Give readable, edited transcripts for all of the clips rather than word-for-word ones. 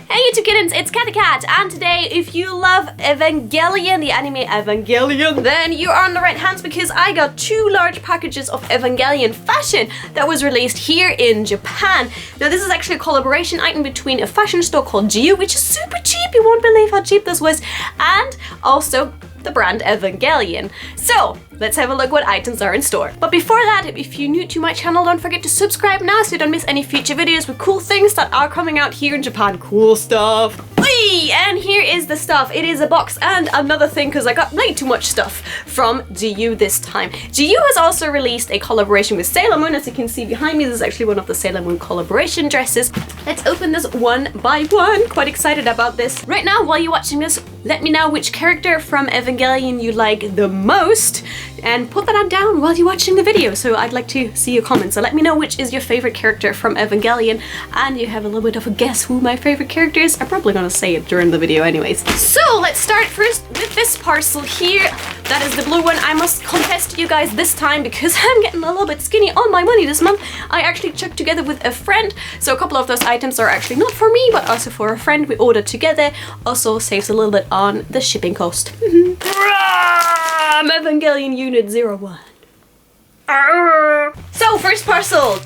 Hey YouTube kittens, it's Cathy Cat, and today if you love Evangelion, the anime Evangelion, then you are on the right hands because I got 2 large packages of Evangelion fashion that was released here in Japan. Now this is actually a collaboration item between a fashion store called GU, which is super cheap, you won't believe how cheap this was, and also the brand Evangelion. So let's have a look what items are in store. But before that, if you're new to my channel, don't forget to subscribe now so you don't miss any future videos with cool things that are coming out here in Japan. Cool stuff. Whee! And here is the stuff. It is a box and another thing because I got way too much stuff from GU this time. GU has also released a collaboration with Sailor Moon. As you can see behind me, this is actually one of the Sailor Moon collaboration dresses. Let's open this one by one. Quite excited about this. Right now, while you're watching this, let me know which character from Evangelion you like the most and put that down while you're watching the video. So I'd like to see your comments. So let me know which is your favorite character from Evangelion, and you have a little bit of a guess who my favorite character is. I'm probably gonna say it during the video anyways. So let's start first with this parcel here. That is the blue one. I must confess to you guys this time, because I'm getting a little bit skinny on my money this month, I actually checked together with a friend. So a couple of those items are actually not for me, but also for a friend. We ordered together. Also saves a little bit on the shipping cost. Evangelion Unit 01. So first parcel,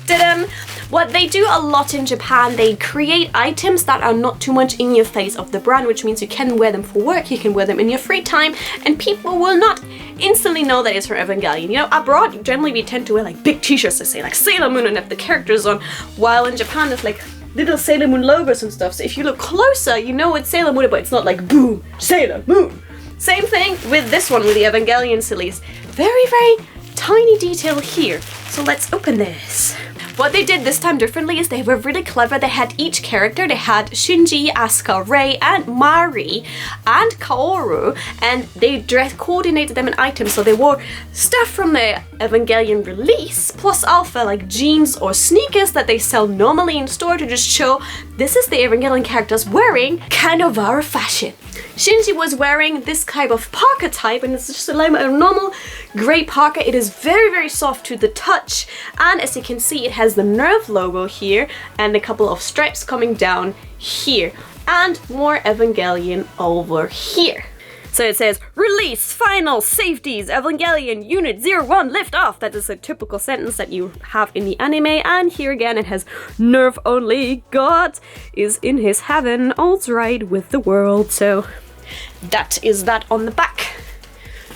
what they do a lot in Japan, they create items that are not too much in your face of the brand, which means you can wear them for work, you can wear them in your free time, and people will not instantly know that it's from Evangelion. You know, abroad, generally we tend to wear like big t-shirts that say like Sailor Moon and have the characters on, while in Japan it's like little Sailor Moon logos and stuff. So if you look closer, you know it's Sailor Moon, but it's not like boom, Sailor Moon. Same thing with this one, with the Evangelion series. Very, very tiny detail here. So let's open this. What they did this time differently is they were really clever. They had each character. They had Shinji, Asuka, Rei, and Mari, and Kaoru, and they coordinated them in items. So they wore stuff from the Evangelion release, plus alpha, like jeans or sneakers that they sell normally in store, to just show this is the Evangelion characters wearing kind of our fashion. Shinji was wearing this type of parka type, and it's just a normal grey parka. It is very, very soft to the touch, and as you can see, it has the Nerve logo here and a couple of stripes coming down here, and more Evangelion over here. So it says, release final safeties, Evangelion Unit 01 lift off. That is a typical sentence that you have in the anime. And here again it has Nerve only. God is in his heaven, all's right with the world. So that is that on the back.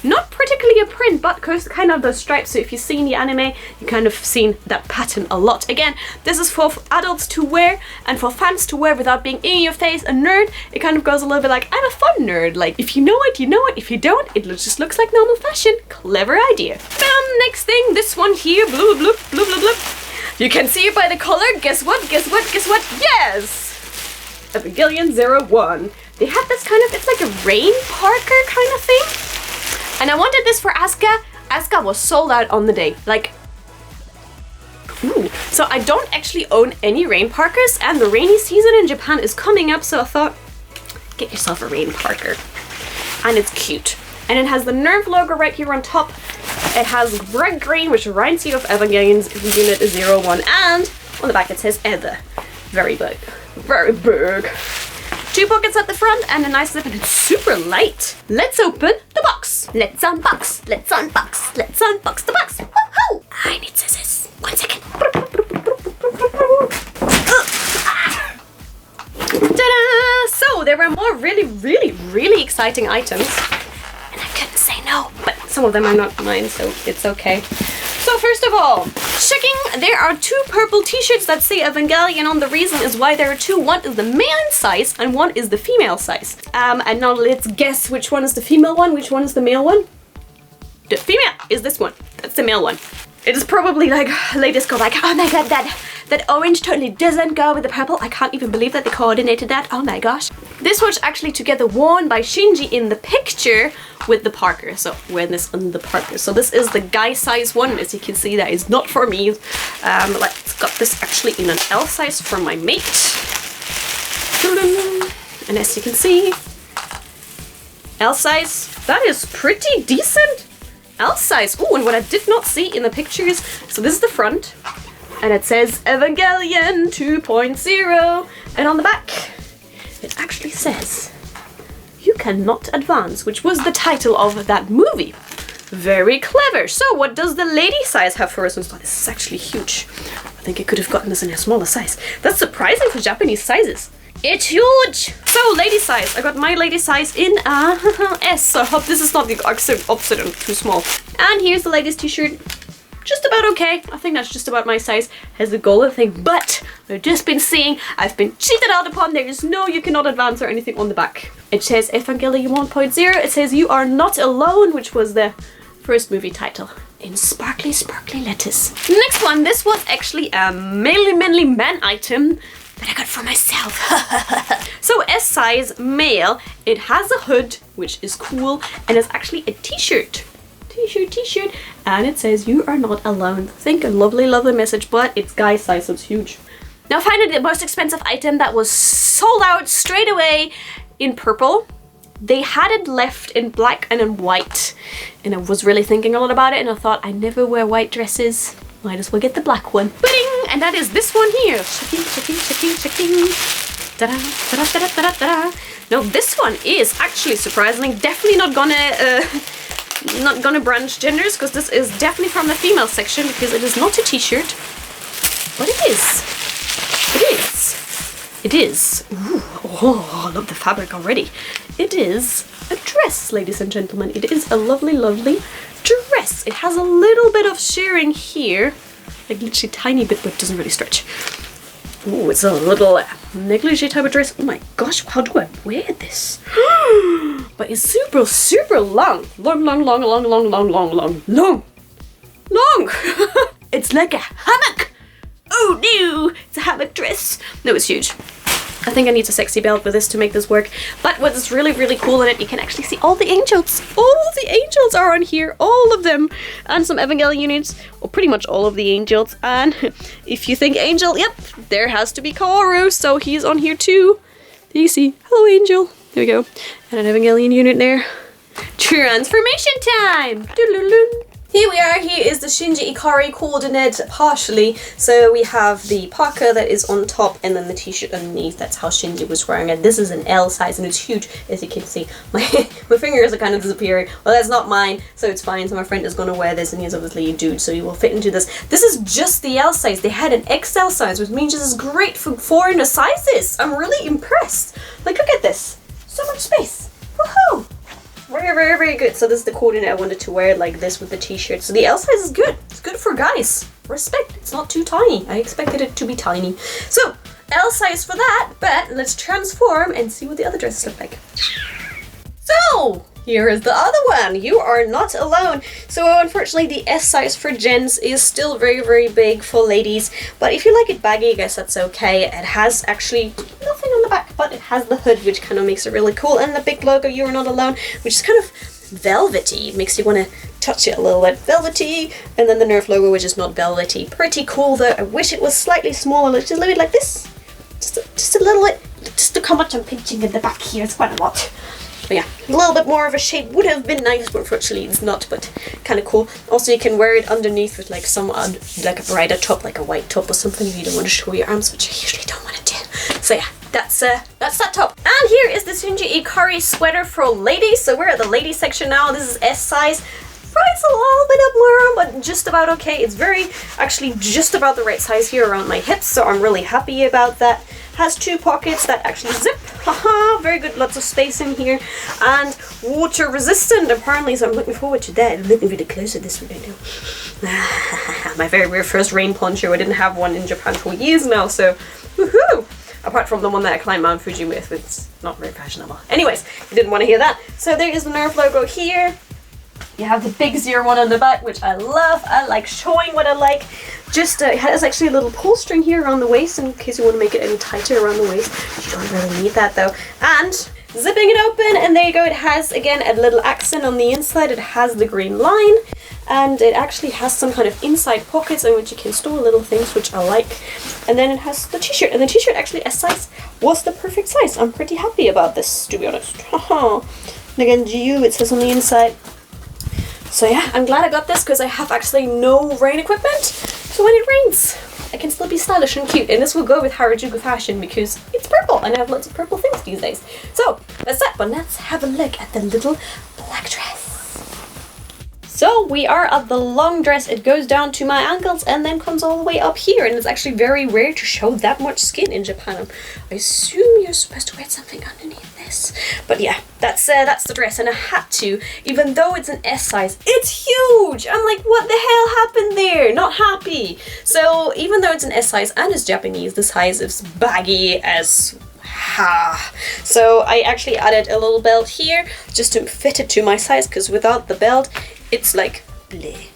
Not particularly a print, but kind of those stripes. So if you've seen the anime, you kind of seen that pattern a lot. Again, this is for adults to wear and for fans to wear without being in your face a nerd. It kind of goes a little bit like, I'm a fun nerd. Like, if you know it, you know it. If you don't, it just looks like normal fashion. Clever idea. Next thing, this one here, blue, blue, blue, blue, blue. You can see it by the color. Guess what? Guess what? Guess what? Yes! Evangelion 01. They have this kind of, it's like a rain parker kind of thing. And I wanted this for Asuka. Asuka was sold out on the day. Like, ooh. So I don't actually own any rain parkers, and the rainy season in Japan is coming up, so I thought, get yourself a rain parker. And it's cute. And it has the Nerve logo right here on top. It has red green, which reminds you of Evangelion's Unit 01, and on the back it says Ever. Very big. Very big. 2 pockets at the front and a nice zip, and it's super light. Let's open the box. Let's unbox. Let's unbox. Let's unbox the box. Woohoo! I need scissors. 1 second. Ta-da! So there were more really exciting items, and I couldn't say no, but some of them are not mine, so it's okay. So first of all, checking, there are 2 purple t-shirts that say Evangelion on. The reason is why there are 2. One is the male size and one is the female size. And now let's guess which one is the female one, which one is the male one. The female is this one. That's the male one. It is probably like, ladies go like, oh my god, that orange totally doesn't go with the purple. I can't even believe that they coordinated that. Oh my gosh. This was actually together worn by Shinji in the picture with the parker. So wearing this on the parker. So this is the guy size one. As you can see, that is not for me. Let's got this actually in an L size for my mate. And as you can see, L size, that is pretty decent. L size. Oh, and what I did not see in the pictures, so this is the front, and it says Evangelion 2.0, and on the back says, "You cannot advance," which was the title of that movie. Very clever. So what does the lady size have for us? This is actually huge. I think it could have gotten us in a smaller size. That's surprising for Japanese sizes. It's huge. So lady size. I got my lady size in S. So I hope this is not the opposite and too small. And here's the latest t-shirt. Just about okay. I think that's just about my size. Has the golden thing, but I've just been seeing, I've been cheated out upon. There is no "you cannot advance" or anything on the back. It says Evangelion 1.0. It says "you are not alone," which was the first movie title in sparkly letters. Next one. This was actually a mainly man item that I got for myself. So S size male. It has a hood, which is cool, and it's actually a t-shirt. T-shirt, and it says "you are not alone." Think a lovely message, but it's guy size, so it's huge. Now finally, the most expensive item that was sold out straight away in purple. They had it left in black and in white, and I was really thinking a lot about it, and I thought, I never wear white dresses, might as well get the black one. Bing! And that is this one here. Checking. Ta-da, ta-da, ta-da, ta-da, ta-da. Now this one is actually surprisingly definitely not gonna branch genders, because this is definitely from the female section, because it is not a t-shirt, but it is. Ooh, oh, I love the fabric already. It is a dress, ladies and gentlemen. It is a lovely dress. It has a little bit of shearing here, like literally tiny bit, but it doesn't really stretch. Ooh, it's a little negligee type of dress. Oh my gosh, how do I wear this? But it's super long. Long. It's like a hammock. Oh no, it's a hammock dress. No, it's huge. I think I need a sexy belt with this to make this work. But what is really cool in it, you can actually see all the angels. All the angels are on here, all of them. And some Evangelion units, or pretty much all of the angels. And if you think angel, yep, there has to be Kaoru, so he's on here too. There you see, hello angel. There we go. And an Evangelion unit there. Transformation time! Doo-doo-doo. Here we are. Here is the Shinji Ikari coordinate partially. So we have the parka that is on top and then the t-shirt underneath. That's how Shinji was wearing it. This is an L size and it's huge, as you can see. My fingers are kind of disappearing. Well, that's not mine, so it's fine. So my friend is going to wear this and he's obviously a dude, so he will fit into this. This is just the L size. They had an XL size, which means this is great for foreigner sizes. I'm really impressed. Like, look at this. So much space. Woohoo! Very good. So this is the coordinate I wanted to wear, like this with the t-shirt. So the L size is good. It's good for guys. Respect. It's not too tiny. I expected it to be tiny. So L size for that, but let's transform and see what the other dresses look like. So here is the other one. You are not alone. So unfortunately the S size for gents is still very big for ladies, but if you like it baggy, I guess that's okay. It has actually nothing on the back, but it has the hood, which kind of makes it really cool, and the big logo, "You are not alone," which is kind of velvety. It makes you want to touch it a little bit. Velvety, and then the Nerf logo, which is not velvety. Pretty cool though. I wish it was slightly smaller, just a little bit like this. Just a little bit. Just look how much I'm pinching in the back here. It's quite a lot. But yeah, a little bit more of a shape would have been nice, but unfortunately it's not, but kind of cool. Also, you can wear it underneath with like some like a brighter top, like a white top or something, if you don't want to show your arms, which I usually don't want to do. So yeah, that's that top. And here is the Shinji Ikari sweater for ladies. So we're at the ladies section now. This is S size. It's a little bit up my arm, but just about okay. It's actually just about the right size here around my hips, so I'm really happy about that. Has two pockets that actually zip. Haha, very good, lots of space in here. And water resistant, apparently, so I'm looking forward to that. I'm looking really close at this one right now. My very first rain poncho. I didn't have one in Japan for years now, so woohoo! Apart from the one that I climbed Mount Fuji with, it's not very fashionable. Anyways, you didn't want to hear that. So there is the Nerf logo here. You have the big 01 on the back, which I love. I like showing what I like. Just it has actually a little pull string here around the waist in case you want to make it any tighter around the waist. You don't really need that though. And zipping it open, and there you go. It has again a little accent on the inside. It has the green line, and it actually has some kind of inside pockets in which you can store little things, which I like. And then it has the t-shirt, and the t-shirt actually S size was the perfect size. I'm pretty happy about this, to be honest. And again, GU it says on the inside. So yeah, I'm glad I got this because I have actually no rain equipment. So when it rains, I can still be stylish and cute, and this will go with Harajuku fashion because it's purple and I have lots of purple things these days. So that's that, but let's have a look at the little black dress. So we are at the long dress. It goes down to my ankles and then comes all the way up here, and it's actually very rare to show that much skin in Japan. I assume you're supposed to wear something underneath this, but yeah, that's the dress, and I had to, even though it's an S size, it's huge. I'm like, what the hell happened there? Not happy. So even though it's an S size and it's Japanese, the size is baggy as so I actually added a little belt here just to fit it to my size, because without the belt it's like bleh.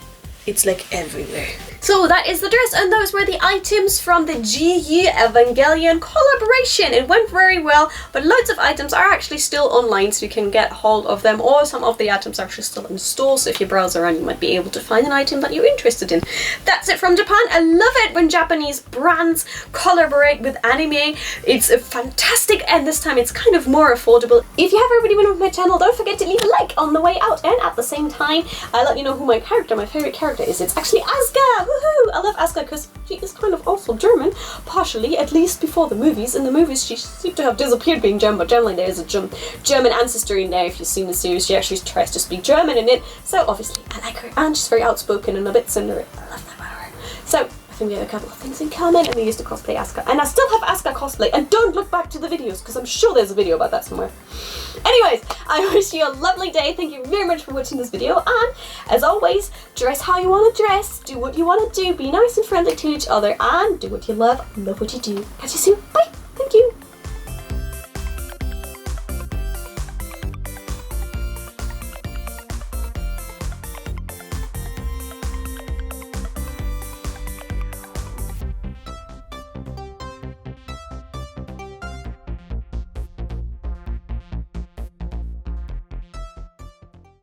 It's like everywhere. So that is the dress, and those were the items from the GU Evangelion collaboration. It went very well, but loads of items are actually still online, so you can get hold of them, or some of the items are actually still in store, so if you browse around you might be able to find an item that you're interested in. That's it from Japan. I love it when Japanese brands collaborate with anime. It's fantastic, and this time it's kind of more affordable. If you have already been on my channel, don't forget to leave a like on the way out, and at the same time I'll let you know who my favorite character is. It's actually Asuka! Woohoo! I love Asuka because she is kind of also German, partially, at least before the movies. In the movies she seemed to have disappeared being German, but generally there is a German ancestor in there. If you've seen the series, she actually tries to speak German in it, so obviously I like her, and she's very outspoken and a bit Cinderella. I love that about her. So I think we have a couple of things in common, and we used to cosplay Asuka, and I still have Asuka cosplay, and don't look back to the videos because I'm sure there's a video about that somewhere. Anyways, I wish you a lovely day. Thank you very much for watching this video, and as always, dress how you want to dress, do what you want to do, be nice and friendly to each other, and do what you love what you do. Catch you soon. Bye. Thank you.